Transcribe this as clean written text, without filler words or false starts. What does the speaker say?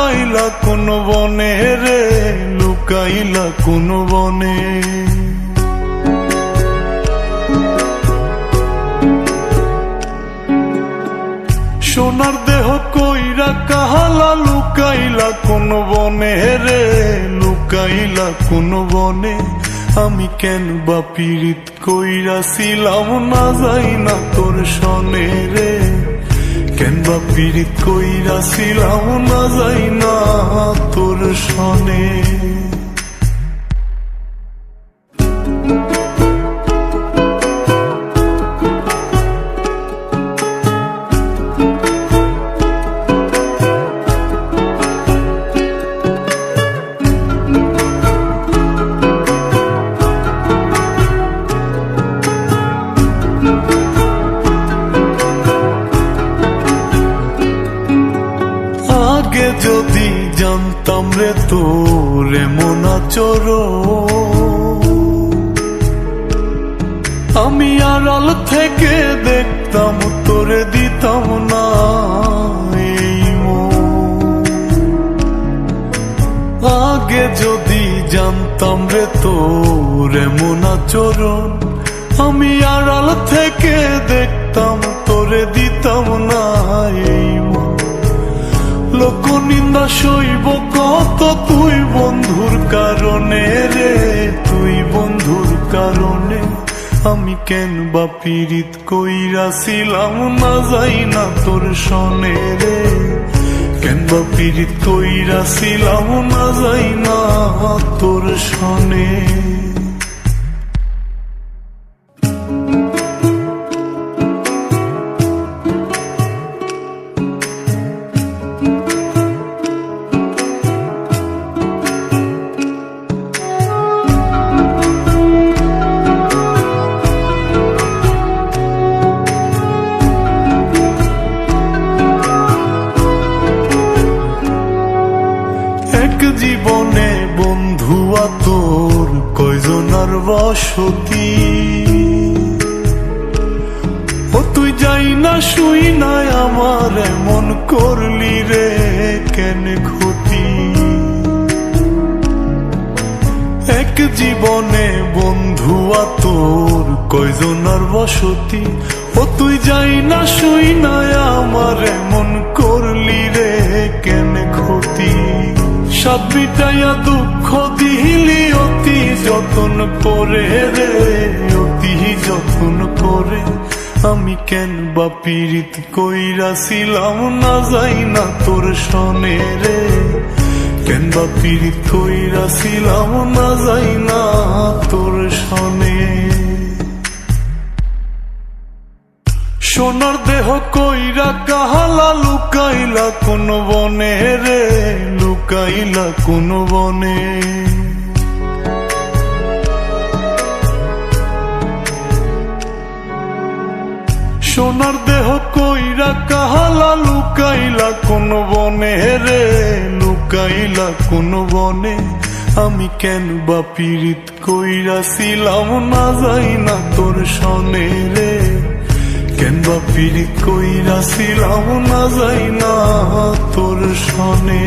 লুকাইলা কোন বনে রে, লুকাইলা কোন বনে। সোনার দেহ কইরা কাহালা লুকাইলা কোন বনে রে, লুকাইলা কোন বনে। আমি কেন বা পীড়িত কইরাছিলাম না যাই না তোর সনে রে, কেন বা পীড়িত কইরাছিলাম না যাই না তোর সনে। আগে যদি জানতাম রে তোর এমন আচরণ, আমি আড়াল থেকে দেখতাম তোরে দিতাম না এই মন। আগে যদি জানতাম রে তোর এমন আচরণ, আমি আড়াল থেকে দেখতাম তোরে দিতাম না এই মন। লোক নিন্দা সইব কত তুই বন্ধুর কারণে রে, তুই বন্ধুর কারণে। আমি কেন বা পীড়িত কইরাছিলাম না যাই না তোর সনে রে, কেন বা পীড়িত কইরাছিলাম না যাই না তোর সনে। জীবনে বন্ধুয়া তোর কয়জনার বসতি, ও তুই যাই না শুই নাই আমার এমন করলি রে কেন ক্ষতি। এক জীবনে বন্ধুয়া তোর কয়জনার বসতি, ও তুই যাই না শুই নাই আমার এমন করলি রে কেন ক্ষতি। সাত বিটাইয়া দুঃখ দিলি অতি যতন করে রে, অতি যতন করে। আমি কেন বা পীড়িত কইরাছিলাম না যাই না তোর সনে রে, কেন বা পীড়িত কইরাছিলাম না যাই না তোর সনে। সোনার দেহ কইরা কাহালা লুকাইলা কোন বনে রে, লুকাইলা কোন বনে। সোনার দেহ কইরা কাহালা লুকাইলা কোন বনে রে, লুকাইলা কোন বনে। আমি কেন বা পীড়িত কইরাছিলাম না যাই না তোর সনে রে, কেন বা পীড়িত কইরাছিলাম না যাই না তোর সনে।